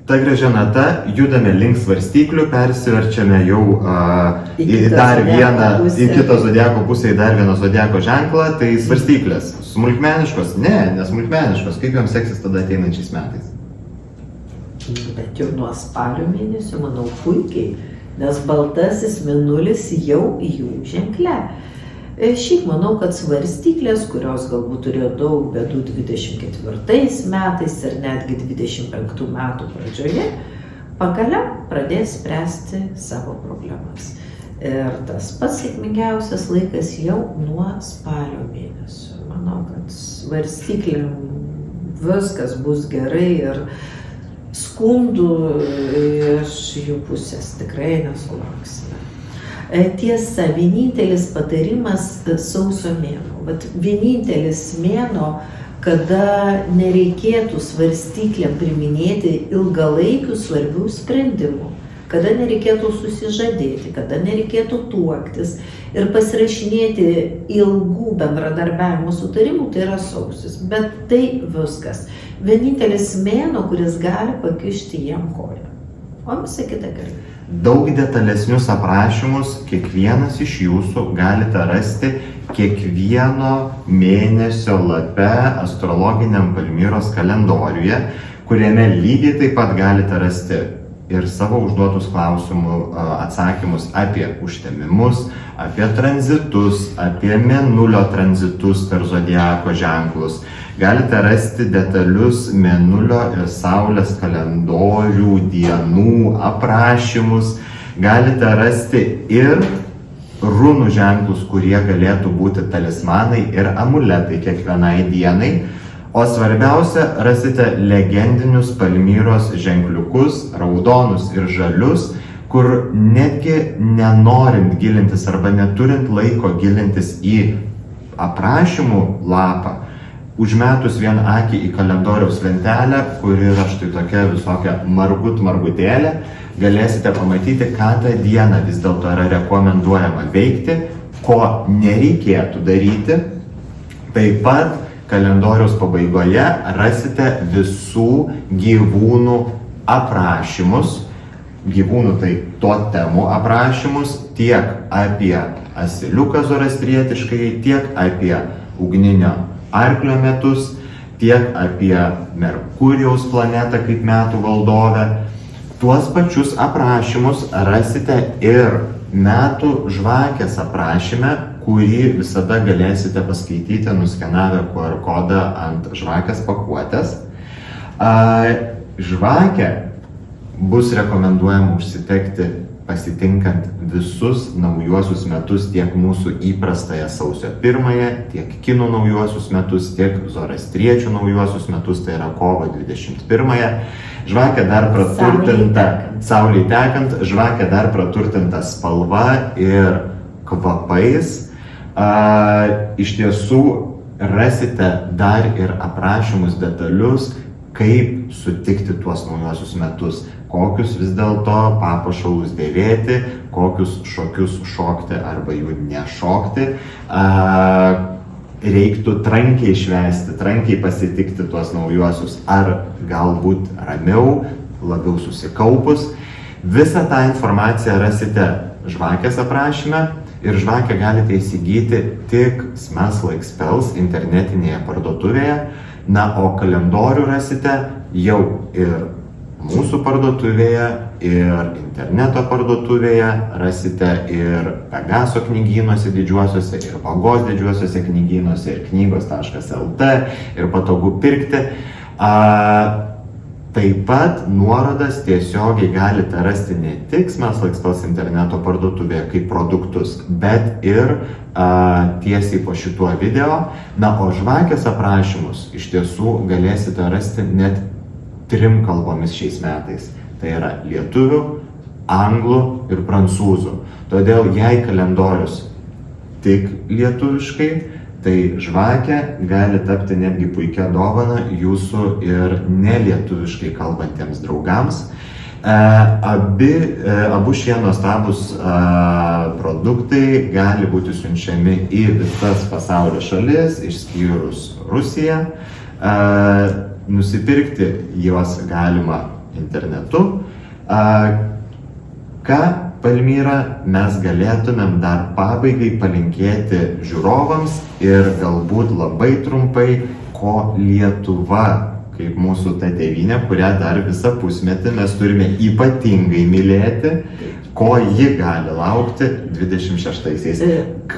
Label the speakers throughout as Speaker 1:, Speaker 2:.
Speaker 1: Ta gražia nata judame link svarstyklių, persiverčiame jau į dar vieną, į kitą zodiako pusę, į dar vieną zodiako ženklą, tai svarstyklės. Smulkmeniškos? Ne, nesmulkmeniškos. Kaip joms seksis tada ateinančiais metais?
Speaker 2: Bet jau nuo spalio mėnesio, manau, puikiai, nes baltasis mėnulis jau jų ženkle. Šiaip manau, kad svarstyklės, kurios galbūt turėjo daug bėdų 24 metais ir netgi 25 metų pradžioje, pagaliau pradės spręsti savo problemas. Ir tas pats sėkmingiausias laikas jau nuo spalio mėnesio. Manau, kad svarstyklėm viskas bus gerai ir skundų iš jų pusės tikrai nesulauksime. Tiesa, vienintelis patarimas sausio mėnuo. Bet vienintelis mėnuo, kada nereikėtų svarstyklėm priminėti ilgalaikių svarbių sprendimų, kada nereikėtų susižadėti, kada nereikėtų tuoktis ir pasirašinėti ilgų bendradarbiavimo sutarimų, tai yra sausis. Bet tai viskas. Vienintelis mėnuo, kuris gali pakišti jiem koją. O visa kita gerai.
Speaker 1: Daug detalesnius aprašymus kiekvienas iš jūsų galite rasti kiekvieno mėnesio lape astrologiniam Palmyros kalendoriuje, kuriame lygiai taip pat galite rasti ir savo užduotus klausimų atsakymus apie užtemimus, apie tranzitus, apie mėnulio tranzitus per zodiako ženklus. Galite rasti detalius mėnulio ir saulės kalendorių dienų aprašymus. Galite rasti ir runų ženklus, kurie galėtų būti talismanai ir amuletai kiekvienai dienai. O svarbiausia, rasite legendinius Palmyros ženkliukus, raudonus ir žalius, kur netgi nenorint gilintis arba neturint laiko gilintis į aprašymų lapą, užmetus vien akį į kalendoriaus lentelę, kuri yra štai tokia visokia margutėlė, galėsite pamatyti, ką tą dieną vis dėlto yra rekomenduojama veikti, ko nereikėtų daryti. Taip pat kalendoriaus pabaigoje rasite visų gyvūnų aprašymus, gyvūnų tai totemų aprašymus, tiek apie asiliuką zoroastrietiškai, tiek apie ugninio arklio metus, tiek apie Merkurijaus planetą kaip metų valdovę. Tuos pačius aprašymus rasite ir metų žvakės aprašyme, kurį visada galėsite paskaityti nuskenavę QR kodą ant žvakės pakuotės. Žvakę bus rekomenduojama užsitekti pasitinkant visus naujuosius metus, tiek mūsų įprastąją sausio 1-ąją, tiek kinų naujuosius metus, tiek zoroastriečių naujuosius metus, tai yra kovo 21-ąją. Žvakė dar praturtinta, saulei tekant, žvakė dar praturtinta spalva ir kvapais. Iš tiesų rasite dar ir aprašymus detalius, kaip sutikti tuos naujuosius metus, kokius vis dėlto papuošalus dėvėti, kokius šokius šokti arba jų nešokti. Reiktų trankiai švęsti, trankiai pasitikti tuos naujuosius, ar galbūt ramiau, labiau susikaupus. Visą tą informaciją rasite žvakės aprašyme ir žvakę galite įsigyti tik Smells Like Spells internetinėje parduotuvėje. Na, o kalendorių rasite jau ir mūsų parduotuvėje, ir interneto parduotuvėje, rasite ir Pegaso knygynuose didžiuosiuose, ir Vagos didžiuosiuose knygynuose, ir knygos.lt, ir patogu pirkti. Taip pat nuorodas tiesiogiai galite rasti ne tik Smells Like Spells interneto parduotuvėje kaip produktus, bet ir tiesiai po šituo video. Na, o žvakės aprašymus iš tiesų galėsite rasti net 3 kalbomis šiais metais. Tai yra lietuvių, anglų ir prancūzų. Todėl jei kalendorius tik lietuviškai, tai žvakė gali tapti netgi puikia dovana jūsų ir nelietuviškai kalbantiems draugams. Abu šie nuostabus produktai gali būti siunčiami į visas pasaulio šalis, išskyrus Rusiją. Nusipirkti juos galima internetu. Ką, Palmyra, mes galėtumėm dar pabaigai palinkėti žiūrovams ir galbūt labai trumpai, ko Lietuva, kaip mūsų ta tėvynė, kurią dar visą pusmetį mes turime ypatingai mylėti, ko ji gali laukti 26-aisiais.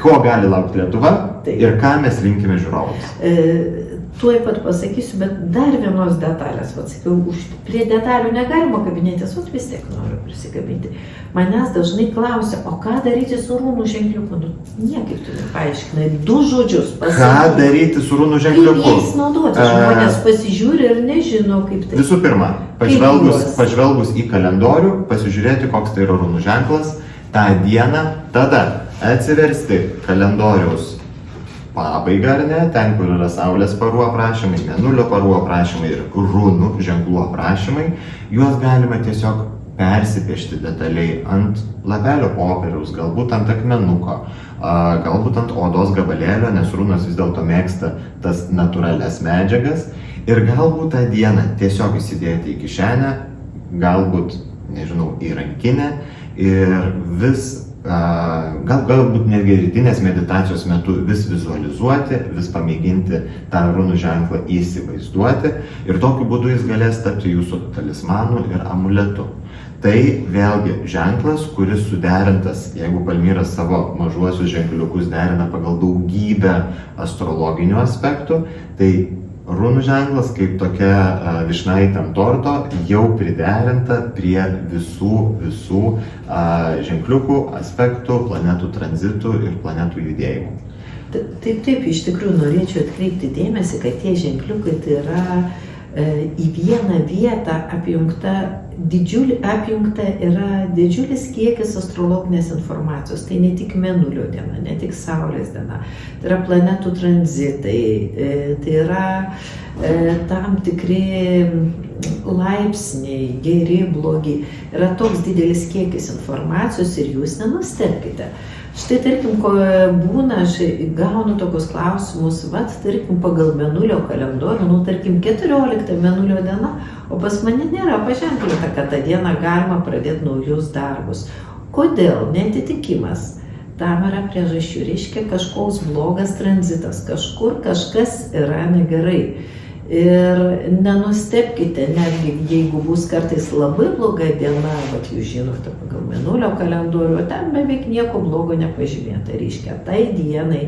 Speaker 1: Ko gali laukti Lietuva ir ką mes linkime žiūrovams?
Speaker 2: Tuoj pat pasakysiu, bet dar vienos detalės, sakiau, prie detalių negalima kabinėtis, vis tiek noriu prisikabinti. Manęs dažnai klausia, o ką daryti su rūnų ženkliuku? Niekaip tu nepaaiškinai, 2 žodžius pasakyti. Ką
Speaker 1: daryti su rūnų ženkliuku?
Speaker 2: Kaip jais naudoti? Žmonės pasižiūri ir nežino, kaip tai.
Speaker 1: Visų pirma, pažvelgus į kalendorių, pasižiūrėti, koks tai yra rūnų ženklas, tą dieną, tada atsiversti kalendoriaus pabaigą, ar ne, ten, kur yra saulės parų aprašymai, mėnulio parų aprašymai ir rūnų ženklų aprašymai, juos galima tiesiog persipiešti detaliai ant lapelio popieriaus, galbūt ant akmenuko, galbūt ant odos gabalėlio, nes rūnos vis dėlto mėgsta tas natūralias medžiagas, ir galbūt tą dieną tiesiog įsidėti į kišenę, galbūt, nežinau, į rankinę ir vis galbūt netgi rytinės meditacijos metu vis vizualizuoti, vis pamėginti tą rūnų ženklą įsivaizduoti ir tokiu būdu jis galės tapti jūsų talismanu ir amuletu. Tai vėlgi ženklas, kuris suderintas, jeigu Palmyra savo mažuosius ženkliukus derina pagal daugybę astrologinių aspektų, tai rūnų ženklas kaip tokia vyšnaitė ant torto jau priderinta prie visų ženkliukų, aspektų, planetų tranzitų ir planetų judėjimų.
Speaker 2: Taip, iš tikrųjų norėčiau atkreipti dėmesį, kad tie ženkliukai tai yra į vieną vietą apjungta yra didžiulis kiekis astrologinės informacijos. Tai ne tik mėnulio diena, ne tik saulės diena, tai yra planetų tranzitai, tai yra tam tikri laipsniai, geri, blogi. Yra toks didelis kiekis informacijos ir jūs nenustebkite. Štai, tarkim, ko būna, aš gaunu tokius klausimus, tarkim, pagal mėnulio kalendorių, tarkim, 14 mėnulio diena, o pas mane nėra paženklinta, kad tą dieną galima pradėti naujus darbus. Kodėl? Neatitikimas. Tam yra priežasčių, reiškia kažkoks blogas tranzitas, kažkur kažkas yra negerai. Ir nenustebkite, netgi jeigu bus kartais labai bloga diena, jūs žinote, pagal mėnulio kalendorių, ten beveik nieko blogo nepažymėta. Reiškia, tai dienai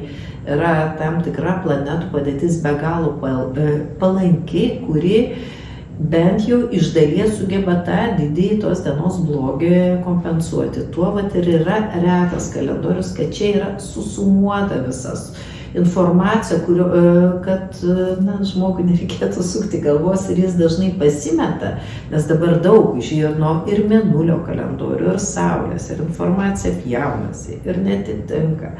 Speaker 2: yra tam tikra planetų padėtis be galo palanki, kuri bent jau iš dalies sugeba tą didįjį tos dienos blogį kompensuoti. Tuo ir yra retas kalendorius, kad čia yra susumuota visas informacija, kad žmogui nereikėtų sukti galvos ir jis dažnai pasimeta, nes dabar daug žino ir mėnulio kalendorių, ir saulės, ir informacija pjaunasi, ir netitinka.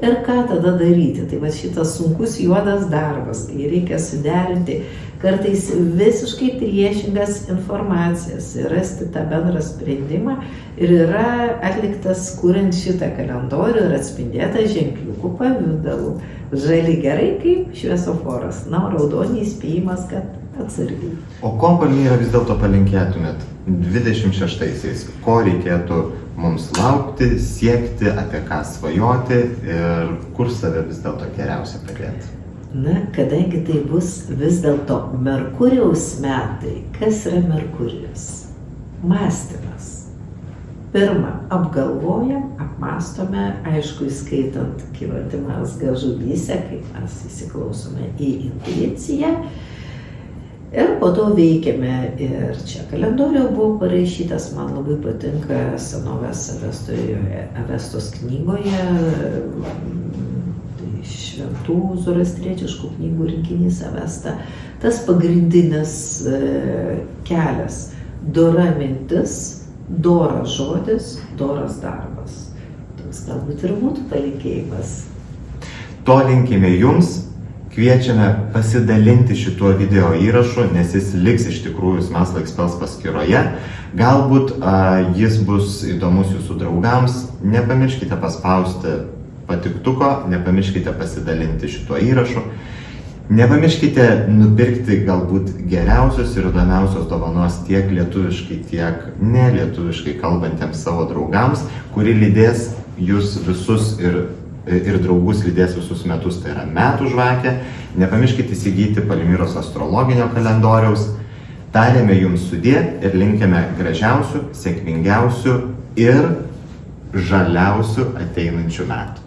Speaker 2: Ir ką tada daryti? Tai šitas sunkus juodas darbas, kai reikia suderinti kartais visiškai priešingas informacijas ir rasti tą bendrą sprendimą ir yra atliktas kuriant šitą kalendorių ir atspindėta ženkliukų pavidalu. Žali gerai kaip šviesoforas, raudonį įspėjimas, kad atsargiai.
Speaker 1: O ko, Palmyra, vis dėlto palinkėtumėt 26-aisiais? Ko reikėtų mums laukti, siekti, apie ką svajoti ir kur save vis dėlto geriausia padėti?
Speaker 2: Kadangi tai bus vis dėlto Merkurijaus metai, kas yra Merkurijus? Mąstymas. Pirma, apgalvojam, apmastome, aišku, įskaitant kylanti mazgą žuvyse, kaip mes įsiklausome į intuiciją. Ir po to veikiame ir čia kalendoriuje buvo parašytas, man labai patinka senovės Avestos knygoje, šventų zoroastriečiškų knygų rinkinys Avesta, tas pagrindinis kelias, dora mintis, doras žodis, doras darbas. Toks galbūt ir būtų palinkėjimas.
Speaker 1: To linkime jums, kviečiame pasidalinti šituo video įrašu, nes jis liks iš tikrųjų Smells Like Spells paskyroje. Galbūt jis bus įdomus jūsų draugams. Nepamirškite paspausti patiktuko, nepamirškite pasidalinti šituo įrašu. Nepamirškite nupirkti galbūt geriausios ir įdomiausios dovanos tiek lietuviškai, tiek nelietuviškai kalbantiems savo draugams, kuri lydės jūs visus ir draugus lydės visus metus, tai yra metų žvakė. Nepamirškite įsigyti Palmyros astrologinio kalendoriaus. Tariame jums sudie ir linkime gražiausių, sėkmingiausių ir žaliausių ateinančių metų.